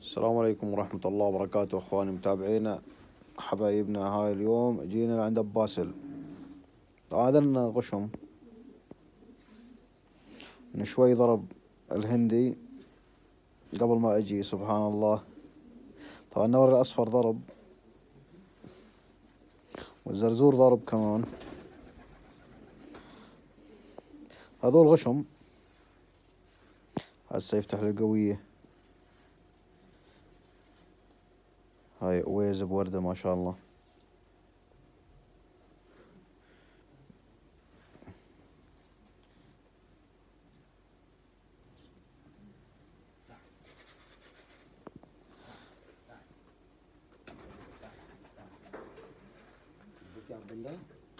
السلام عليكم ورحمة الله وبركاته اخواني متابعينا حبايبنا. هاي اليوم جينا عند باسل. هذا غشم من شوي ضرب الهندي قبل ما اجي، سبحان الله. طبعا النور الاصفر ضرب والزرزور ضرب كمان. هذول غشم. هسه يفتح القوية. هاي اويز بوردة ما شاء الله.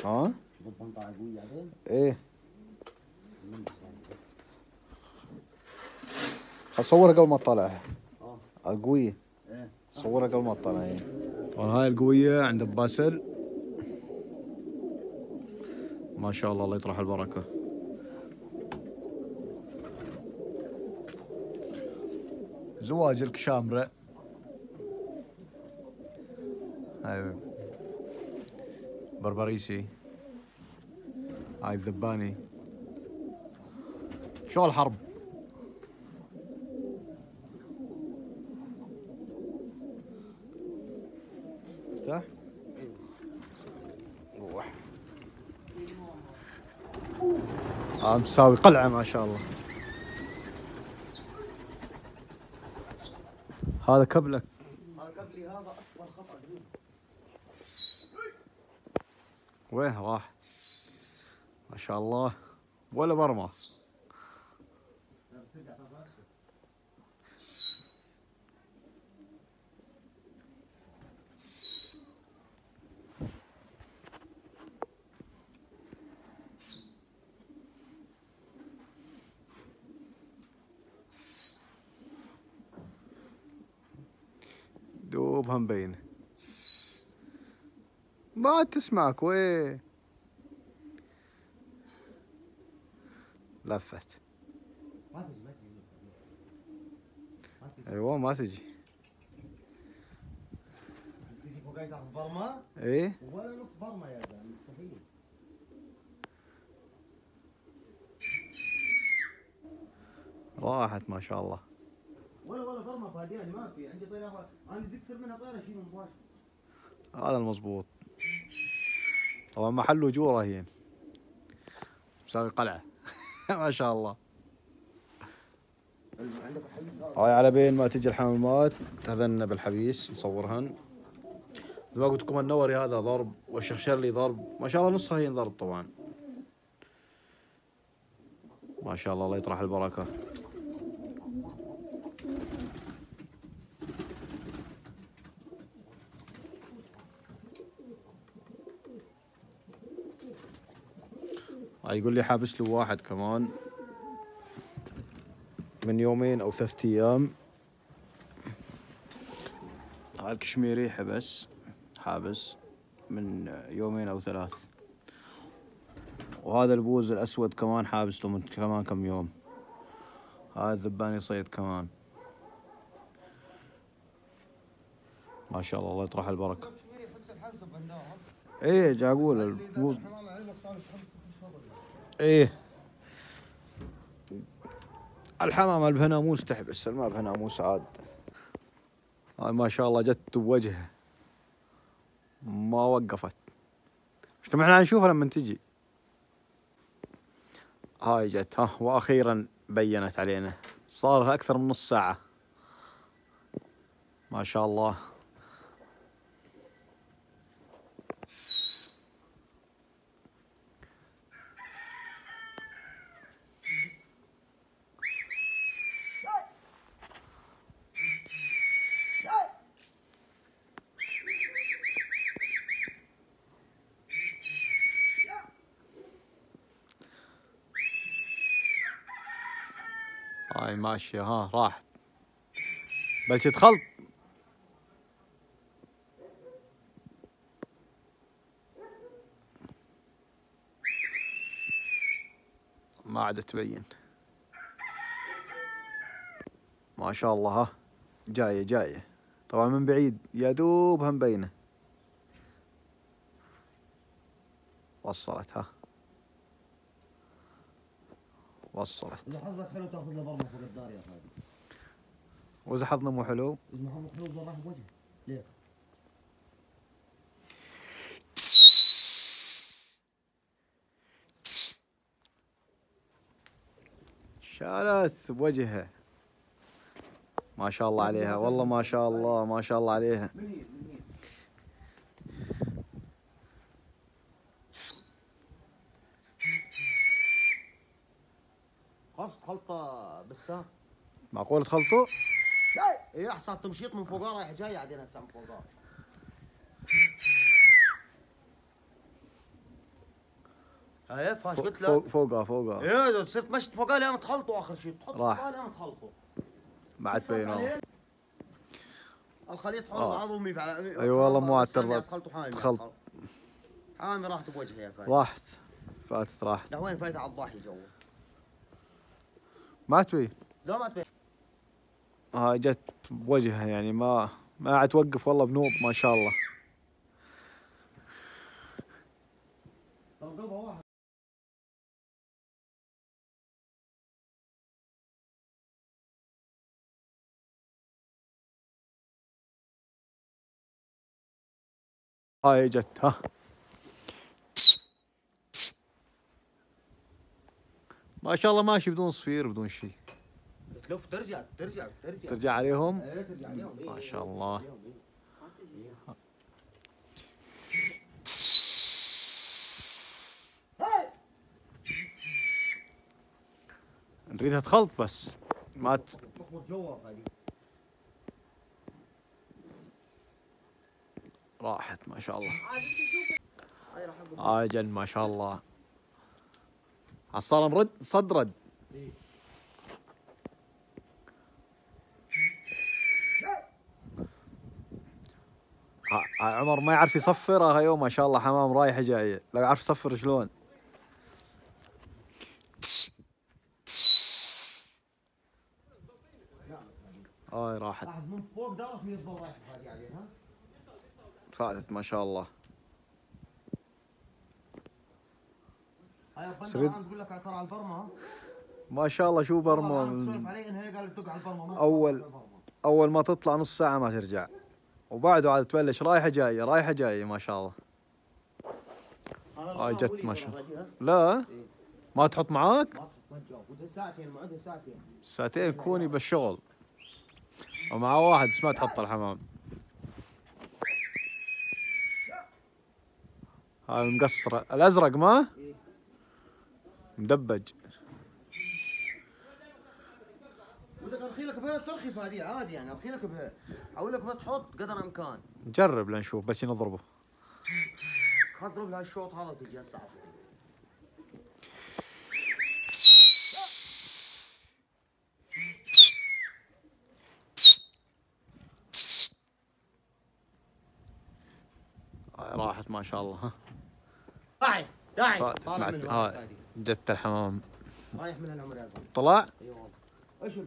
ها؟ ايه اصورها قبل ما تطلعها. القوية صورها قبل ما تطلع. ايه طبعا هاي القوية عند باسل ما شاء الله، الله يطرح البركة. زواج الكشامرة. هاي بربريسي. هاي الذباني. شو الحرب. افتح. روح. مساوي قلعة ما شاء الله. هذا كبلك. هذا قبلي، هذا اكبر خطأ. وين راح؟ ما شاء الله ولا برمى. دوبها مبينة. ما تسمعك وين. لفت. ما تجي ما تجي. ايوه ما تجي. تجي فوقاي تاخذ برمه؟ ايه ولا نص برمه يا زلمه، مستحيل. راحت ما شاء الله. ولا برمه فادياني، ما في عندي طياره، انا زكسر منها طياره اشيله مباشر. هذا المضبوط. طبعا محل وجوه رهين. مساوي قلعة. ما شاء الله. عندك الحبيس هذا. هاي على بين ما تجي الحمامات تهذن بالحبيس نصورهن. زي ما قلت لكم النوري هذا ضرب والشخشرلي ضرب ما شاء الله، نصها هي ضرب طبعا. ما شاء الله الله يطرح البركة. هاي يقول لي حابس له واحد كمان من يومين او 3 ايام. هاي الكشميري حبس حابس من يومين او 3. وهذا البوز الاسود كمان حابس له من كمان كم يوم. هذا الذباني صيد كمان. ما شاء الله الله يطرح البركة. ايه جا اقول البوز. ايه الحمامة البهناموس تحبس، ما بهناموس عاد. هاي ما شاء الله جت بوجهه ما وقفت. مش لما احنا نشوفها لما تجي. هاي جت ها واخيرا بينت علينا. صار لها اكثر من نص ساعة. ما شاء الله. هاي ماشية ها راحت. بلشت خلط. ما عاد تبين. ما شاء الله ها جاية جاية طبعا من بعيد يا دوبها مبينة. وصلت ها وصلت. اذا حظك حلو تاخذ له برمه فوق الدار يا فادي. واذا حظنا مو حلو اذا حظك حلو ضربه بوجهه. ليه؟ شالت بوجهها. ما شاء الله عليها والله ما شاء الله ما شاء الله عليها. من هي؟ من هي؟ خلصت خلطه بسام. معقول تخلطوا؟ ايه احسن تمشيط من فوقها رايح جاي قاعدين هسه من فوقها. شايف هاش قلت لك؟ فوقها ايه اذا صرت مشت فوقها لين تخلطوا اخر شيء تحط راح. فوقها لين تخلطوا. بعد بين والله. الخليط حر عظمي اي والله مو عاد تخلط. حامي راحت بوجهها يا فايت. راحت راحت. لا وين فايت على الضاحي جو. ما تبي؟ لا ما تبي. هاي جت بوجهها يعني ما عاد توقف والله بنوب ما شاء الله. قلبها واحد. هاي جت ها. ما شاء الله ماشي بدون صفير بدون شيء. تلف ترجع ترجع عليهم. ايه ترجع عليهم. ما شاء الله. نريدها تخلط بس ما تخبط جوا هذه. راحت ما شاء الله. هاي جن ما شاء الله. عصار مرد صد رد. عمر ما يعرف يصفر. هاي ما شاء الله حمام رايحه جايه. لو يعرف يصفر شلون. هاي راحت. من فوق دارك من يفضل رايح فادي عليها. فاتت ما شاء الله. هاي البندر الان بقول لك ترى على البرمه. ما شاء الله شو برمه. تسولف علي ان هي قالت تقع على البرمه. اول ما تطلع نص ساعه ما ترجع. وبعده عاد تبلش رايحه جايه رايحه جايه ما شاء الله. هاي جت ما شاء الله. لا ما تحط معاك؟ ما تحط ودها ساعتين معدها ساعتين كوني بالشغل. ومع واحد اسمه تحط الحمام. هاي المقصر الازرق ما؟ مدبج. بدك ارخي لك بها ترخي فادي عادي يعني ارخي لك بها. اقول لك بتحط قدر الامكان. نجرب لنشوف بس نضربه. خضرب لها الشوط هذا تجي هسه. راحت ما شاء الله. ها داعي طالع منه هاي جت الحمام. رايح من العمر يا زلمه. طلع؟ اي والله. ايش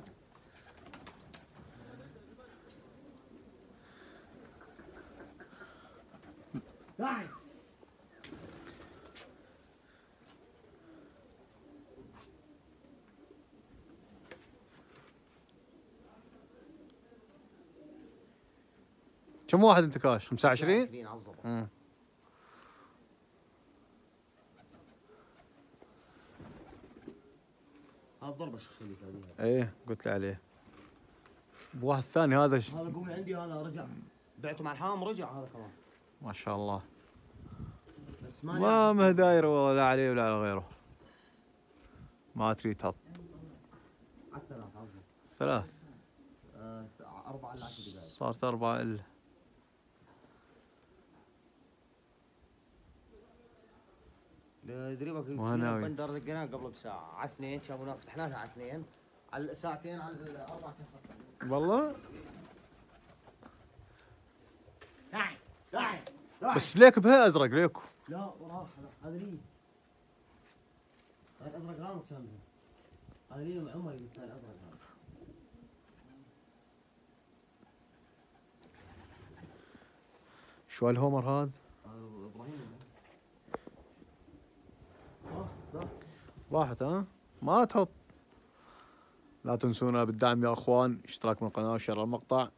داعي. كم واحد انت كاش؟ 25؟ 25 على الضبط. هذا ضربه الشخص اللي فاديها. ايه قلت لي عليه. بواحد ثاني هذا هذا قومي عندي هذا رجع. بعته مع الحام رجع هذا كمان. ما شاء الله. بس ما دايره والله لا عليه ولا على غيره. ما تريد تحط. على الثلاث عظم. ثلاث. 4 إلا 10 دقائق. صارت 4 إلا. دريبك وهناوي. بندر دقيناه قبل بساعة على 2 شافونا فتحناها على 2 على ساعتين على 4 والله؟ داعي بس ليك بها ازرق ليكو. لا وراح هذا لي. هذا الازرق غامض كان به. هذا لي عمري قلت الازرق هذا. شو هالهومر هذا؟ ابراهيم راحت ها؟ ما تحط. لا تنسونا بالدعم يا اخوان، اشتراك بالقناة وشير المقطع.